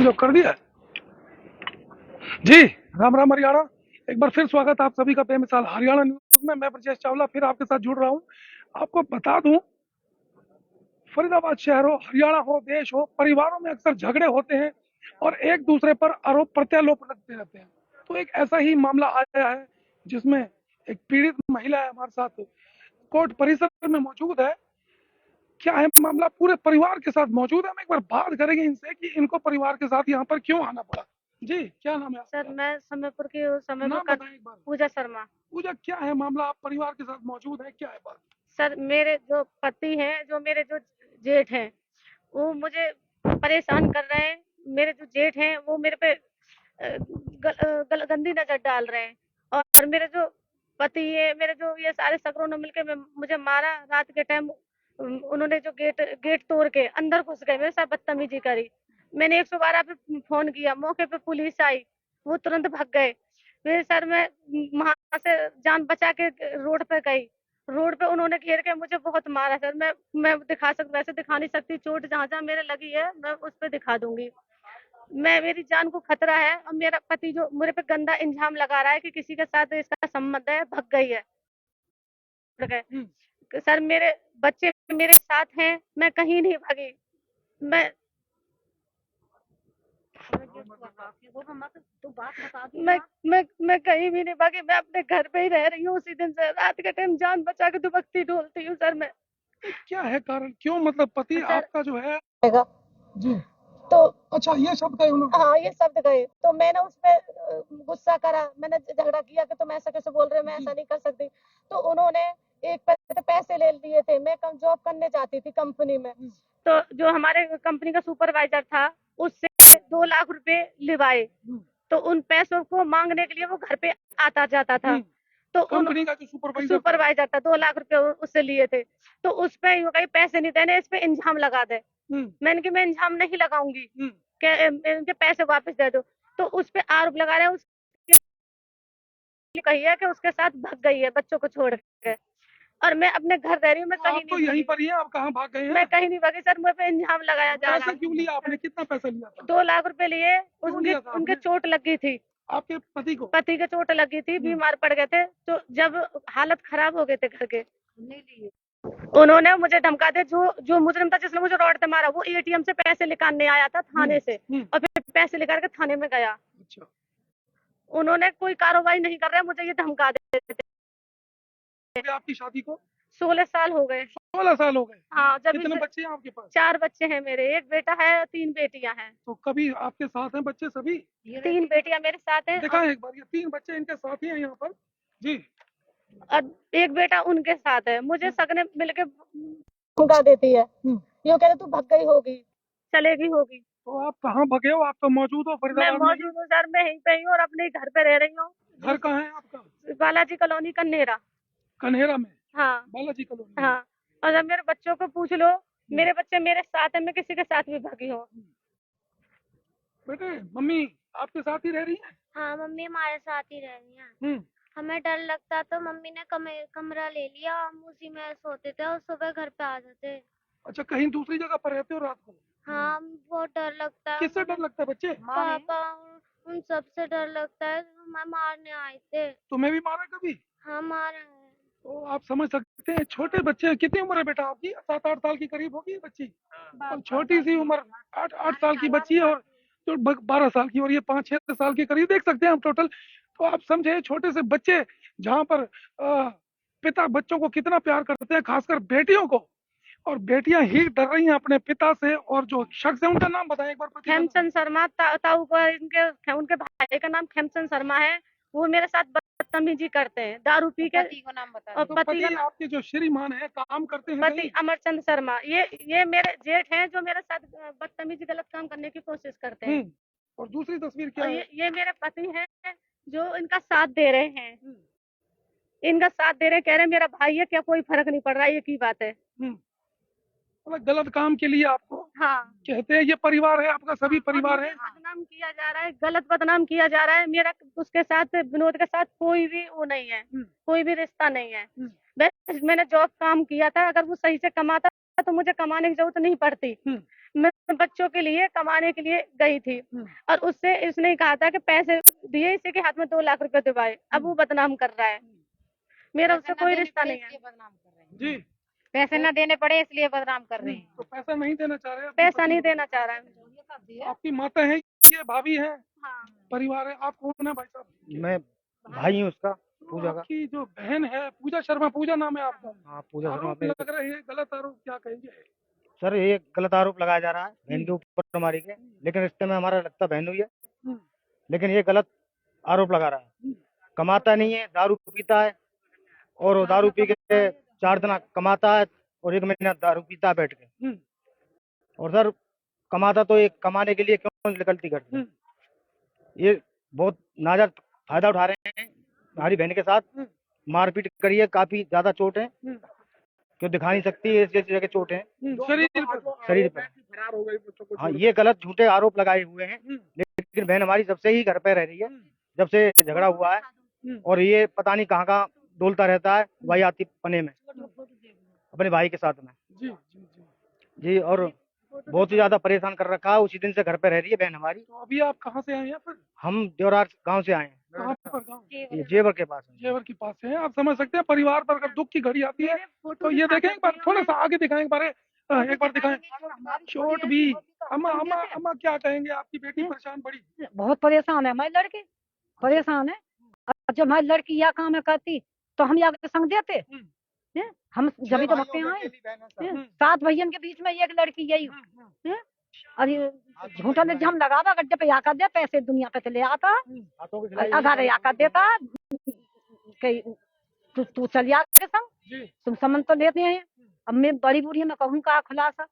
जो कर दिया जी। राम राम हरियाणा। एक बार फिर स्वागत आप सभी का बेमिसाल हरियाणा न्यूज में। मैं ब्रजेश चावला फिर आपके साथ जुड़ रहा हूं। आपको बता दूं, फरीदाबाद शहर हो, हरियाणा हो, देश हो, परिवारों में अक्सर झगड़े होते हैं और एक दूसरे पर आरोप प्रत्यारोप लगते रहते हैं। तो एक ऐसा ही मामला आया है जिसमें एक पीड़ित महिला है हमारे साथ कोर्ट परिसर में मौजूद है। क्या है मामला, पूरे परिवार के साथ मौजूद है। हम एक बार बात करेंगे इनसे कि इनको परिवार के साथ यहाँ पर क्यों आना पड़ा। जी, क्या नाम है सर, आपका? मैं समयपुर की हूँ। समयपुर नाम का बताएं एक बार। पूजा शर्मा। पूजा, क्या है मामला? आप परिवार के साथ मौजूद है, क्या है बात? सर, मेरे जो पति हैं, जो मेरे जो जेठ हैं, वो मुझे परेशान कर रहे हैं। मेरे जो जेठ हैं, वो मेरे पे गंदी नजर डाल रहे हैं। और मेरे जो पति है, मेरे जो ये सारे सगरों ने मिलकर मुझे मारा रात के टाइम। उन्होंने जो गेट गेट तोड़ के अंदर घुस गए, मेरे साथ बदतमीजी करी। मैंने 112 पे फोन किया, मौके पे पुलिस आई, वो तुरंत भाग गए। फिर सर, मैं वहां से जान बचा के रोड पे गई। रोड पे उन्होंने घेर के मुझे बहुत मारा सर। मैं वैसे दिखा नहीं सकती। चोट जहाँ जहाँ मेरे लगी है, मैं उस पे दिखा दूंगी। मेरी जान को खतरा है। और मेरा पति जो मेरे पे गंदा इल्जाम लगा रहा है कि किसी के साथ इसका संबंध है, भग गई है। सर, मेरे बच्चे मेरे साथ हैं, मैं कहीं नहीं भागी। मैं मैं कहीं भी नहीं भागी। मैं अपने घर पे ही रह रही हूँ उसी दिन से। रात के टाइम जान बचा के दुबकती ढोलती हूँ सर मैं। क्या है कारण, क्यों मतलब पति सर, आपका जो है? रहेगा जी। तो अच्छा, ये शब्द कहे उन्होंने? हाँ, ये शब्द गए तो मैंने उस पे गुस्सा करा। मैंने झगड़ा किया कि तुम ऐसा कैसे बोल रहे हो, मैं ऐसा नहीं कर सकती। तो उन्होंने एक पैसे ले लिए थे। मैं जॉब करने जाती थी कंपनी में। तो जो हमारे कंपनी का सुपरवाइजर था, उससे 2 लाख रुपए लिवाए। तो उन पैसों को मांगने के लिए वो घर पे आता जाता था। तो कंपनी का जो सुपरवाइजर था, 2 लाख रुपए उससे लिए थे। तो उस पे यूं कहीं पैसे नहीं देने, इस पे इंजाम लगा दे। मैंने कि मैं इंजाम नहीं लगाऊंगी, कि इनके पैसे वापस दे दो। तो उस पे आरोप लगा रहे हैं। उसकी कही है कि उसके साथ भाग गई है बच्चों को छोड़ के। और मैं अपने घर रह रही हूँ, मैं तो कहीं आप तो नहीं यहीं भागी। पर ही हैं, आप कहाँ भाग गए मैं हैं? कहीं नहीं भागी सर, मुझे पे इंजाम लगाया जा रहा पैसा क्यों है। लिया आपने? कितना पैसा लिया था? 2 लाख रुपए लिए। क्यों उनके लिया था उनके आपने? चोट लगी थी। आपके पति को? पति के चोट लगी थी, बीमार पड़ गए थे। तो जब हालत खराब हो गए थे घर के, उन्होंने मुझे धमका दे। जो जो मुजरिम था जिसने मुझे रॉड से मारा, वो एटीएम से पैसे निकालने आया था थाने से, और फिर पैसे लेकर के थाने में गया। अच्छा। उन्होंने कोई कार्रवाई नहीं कर रहे, मुझे ये धमका दे। आपकी शादी को 16 साल हो गए। 16 साल हो गए? हाँ, जब कितने बच्चे हैं आपके पास? 4 बच्चे हैं मेरे। एक बेटा है, 3 बेटियां हैं। तो कभी आपके साथ हैं बच्चे सभी? 3 बेटियां मेरे साथ हैं। दिखाएं एक बार, ये 3 बच्चे इनके साथ ही हैं यहाँ पर। जी। और एक बेटा उनके साथ है। मुझे सगने मिलके धमका देती है, यूँ कह रहे तू भग गई होगी, चलेगी होगी। तो आप कहाँ भगे हो? आप तो मौजूद हो मैं फरीदाबाद में ही। मौजूद हूँ सर, मैं यहीं पे ही हूँ और अपने घर पे रह रही हूँ। घर कहाँ है आपका? बालाजी कॉलोनी कन्हेरा। कन्हेरा में? हाँ। बालाजी कॉलोनी में। हाँ। और जब मेरे बच्चों को पूछ लो, मेरे बच्चे मेरे साथ है, मैं किसी के साथ भी भागी हूँ। बेटे, मम्मी आपके साथ ही रह रही है? हाँ, मम्मी हमारे साथ ही रह रही हैं। हम्म। हमें डर लगता तो मम्मी ने कमरा ले लिया, हम उसी में सोते थे और सुबह घर पे आ जाते। अच्छा, कहीं दूसरी जगह पर रहते हो रात को? हाँ, बहुत डर लगता है। किससे डर लगता है बच्चे? पापा उन सब से डर लगता है। हमें मारने आए थे। तुम्हें भी मारा कभी? हाँ, मारा है। तो आप समझ सकते हैं, छोटे बच्चे। कितनी उम्र है बेटा आपकी? 7-8 साल की करीब होगी ये बच्ची। और छोटी सी उम्र, 8 साल की बच्ची है, और तो 12 साल की, और ये 5-6 साल के करीब। देख सकते हैं हम टोटल। तो आप समझे, छोटे से बच्चे जहाँ पर पिता बच्चों को कितना प्यार करते हैं, खासकर बेटियों को। और बेटियां ही डर रही हैं अपने पिता से। और जो शख्स है उनका नाम बताएं एक बार। पति का नाम? खेमचंद शर्मा। ताऊ का उनके भाई का नाम खेमचंद शर्मा है। वो मेरे साथ बदतमीजी करते हैं, दारू पी के। पति को नाम बता। और तो पति पति का आपके जो श्रीमान है, काम करते हैं पति कहीं? अमरचंद शर्मा। ये मेरे जेठ हैं, जो मेरे साथ बदतमीजी गलत काम करने की कोशिश करते हैं। और दूसरी तस्वीर क्या और है? ये मेरे पति हैं, जो इनका साथ दे रहे हैं। इनका साथ दे रहे हैं, कह रहे हैं मेरा भाई है, क्या कोई फर्क नहीं पड़ रहा है, ये की बात है। मतलब गलत काम के लिए आपको हाँ। कहते हैं। ये परिवार है आपका, सभी परिवार है? बदनाम किया जा रहा है, गलत बदनाम किया जा रहा है। मेरा उसके साथ, विनोद के साथ कोई भी वो नहीं है, कोई भी रिश्ता नहीं है। बस मैंने जॉब काम किया था, अगर वो सही से कमाता तो मुझे कमाने की जरूरत नहीं पड़ती। मैं बच्चों के लिए कमाने के लिए गई थी और उससे इसने कहा था कि पैसे दिए, इसी के हाथ में 2 लाख रुपए दिवाए। अब वो बदनाम कर रहा है, मेरा उससे कोई रिश्ता नहीं है। जी, पैसे न देने पड़े इसलिए बदनाम कर रहे हैं। तो पैसा नहीं देना चाह रहे हैं? पैसा नहीं देना चाह रहा है। आपकी माता है, ये भाभी है, हाँ। परिवार है। आप कौन है भाई साहब? मैं भाई हूँ उसका, पूजा का। आपकी जो बहन है पूजा शर्मा, पूजा नाम है आपका? हाँ, पूजा शर्मा। आरोप लग रहे हैं, गलत आरोप, क्या कहेंगे? सर, ये गलत आरोप लगाया जा रहा है बहन के ऊपर हमारी के, लेकिन रिश्ते में हमारा लगता बहन हुई है, लेकिन ये गलत आरोप लगा रहा है। कमाता नहीं है, दारू पीता है, और वो दारू पी के 4 दिन कमाता है और 1 महीना दारू पीता है बैठ के। और सर, कमाता तो एक कमाने के लिए क्यों गलती करते हैं? ये बहुत नाजायज फायदा उठा रहे हैं हमारी बहन के साथ। मारपीट करी है, काफी ज्यादा चोट है, क्यों दिखा नहीं सकती है, जैसी जगह चोट है शरीर पर। हाँ, ये गलत झूठे आरोप लगाए हुए हैं, लेकिन बहन हमारी जब से ही घर पे रह रही है, जब से झगड़ा हुआ है, और ये पता नहीं कहाँ कहाँ डोलता रहता है भाई आती पने में अपने भाई के साथ में। जी, और बहुत ही ज्यादा परेशान कर रखा है। उसी दिन से घर पे रह रही है बहन हमारी। तो अभी आप कहाँ से आए हैं फिर? हम देवरार गांव से आए हैं। कहाँ पर गाँव? ये जेवर के पास है। जेवर के पास है। आप समझ सकते हैं, परिवार पर अगर दुख की घड़ी आती है तो ये देखें, एक बार थोड़ा सा आगे दिखाएं, एक बार दिखाएं। चोट भी। अम्मा अम्मा अम्मा क्या कहेंगे? आपकी बेटी परेशान बड़ी? बहुत परेशान है हमारी लड़की, परेशान है। और जब हमारी लड़की यह काम करती तो हम या संग देते हैं? हम जब तो भक्ति आए 7 भैयन के बीच में एक लड़की यही है। और ये झूठा ने हम लगावा गड्ढे पे आकर दे, पैसे दुनिया पे चले आता अगर आकर देता तू चल जा के संग, तुम समझ तो लेते हैं। अब मैं बड़ी बूढ़ी मैं कहूँ का खुलासा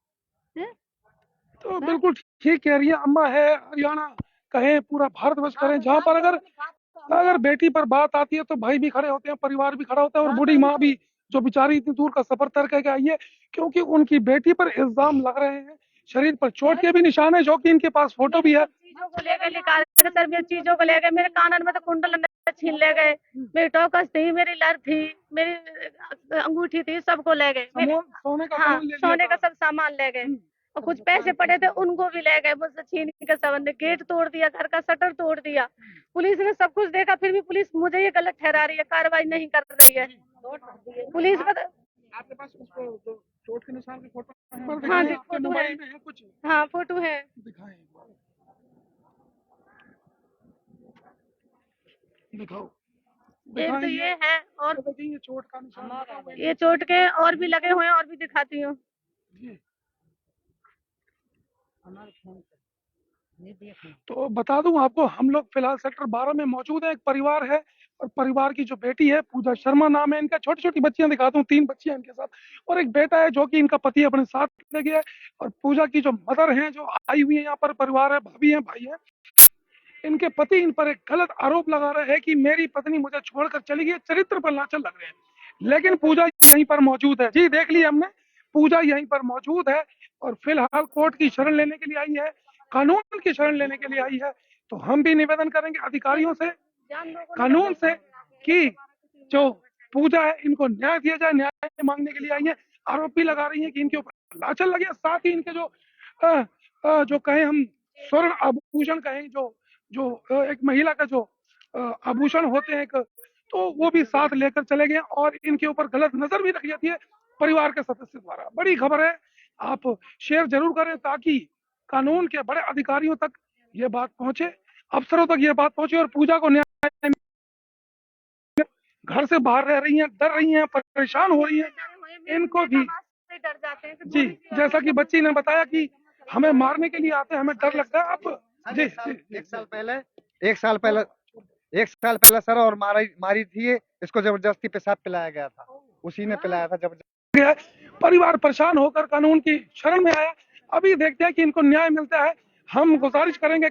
तो बिल्कुल ठीक कह रही है अम्मा। है हरियाणा कहें, पूरा भारतवर्ष करें, जहाँ पर अगर बेटी पर बात आती है तो भाई भी खड़े होते हैं, परिवार भी खड़ा होता है, और बूढ़ी माँ भी, जो बेचारी इतनी दूर का सफर तय करके आई है, क्योंकि उनकी बेटी पर इल्जाम लग रहे हैं। शरीर पर चोट के भी निशान है, जो कि इनके पास फोटो भी है। चीजों को लेकर निकाल सर, मेरी चीजों को लेकर मेरे कानन में तो कुंडल छीन ले गए, मेरी टोकस थी, मेरी लर थी, मेरी अंगूठी थी, सबको ले गए। सोने का सब सामान ले गए, और कुछ पैसे पड़े थे उनको भी ले गए मुझसे छीन के। सब ने गेट तोड़ दिया, घर का शटर तोड़ दिया। पुलिस ने सब कुछ देखा, फिर भी पुलिस मुझे ये गलत ठहरा रही है, कार्रवाई नहीं कर रही है पुलिस। आपके पास उसको चोट के निशान की फोटो? हाँ जी, फोटो है। कुछ? हाँ, फोटो है, दिखाएं, दिखाओ। एक तो ये है, और ये चोट का निशान, ये चोट के और भी लगे हुए हैं, और भी दिखाती हूँ। तो बता दूं आपको, हम लोग फिलहाल सेक्टर 12 में मौजूद है। एक परिवार है, और परिवार की जो बेटी है पूजा शर्मा नाम है इनका। छोटी छोटी बच्चियां दिखाता हूँ, 3 बच्चियां इनके साथ, और एक बेटा है जो कि इनका पति अपने साथ ले गया है। और पूजा की जो मदर है, जो आई हुई है यहाँ पर, परिवार है, भाभी है, भाई है, इनके पति इन पर एक गलत आरोप लगा रहे हैं कि मेरी पत्नी मुझे छोड़कर चली गई, चरित्र पर लांछन लग रहे हैं। लेकिन पूजा यहीं पर मौजूद है। जी, देख लिया हमने, पूजा यहीं पर मौजूद है, और फिलहाल कोर्ट की शरण लेने के लिए आई है, कानून की शरण लेने के लिए आई है। तो हम भी निवेदन करेंगे अधिकारियों से, कानून से, कि जो पूजा है इनको न्याय दिया जाए। न्याय मांगने के लिए आई है। आरोप भी लगा रही है कि इनके ऊपर लांछन लगे, साथ ही इनके जो कहें हम स्वर्ण आभूषण कहें, जो एक महिला का जो आभूषण होते हैं, तो वो भी साथ लेकर चले गए, और इनके ऊपर गलत नजर भी रखी जाती है परिवार के सदस्य द्वारा। बड़ी खबर है, आप शेयर जरूर करें ताकि कानून के बड़े अधिकारियों तक ये बात पहुंचे, अफसरों तक ये बात पहुंचे, और पूजा को न्याय। घर से बाहर रह रही हैं, डर रही हैं, परेशान हो रही हैं, इनको भी डर जाते हैं जी, जैसा कि बच्ची ने बताया कि हमें मारने के लिए आते हैं, हमें डर लगता है। आप जी, एक साल पहले सर, और मारी थी इसको, जबरदस्ती पेशाब पिलाया गया था, उसी ने पिलाया था जबरदस्ती। परिवार परेशान होकर कानून की शरण में आया। अभी देखते हैं कि इनको न्याय मिलता है। हम गुजारिश करेंगे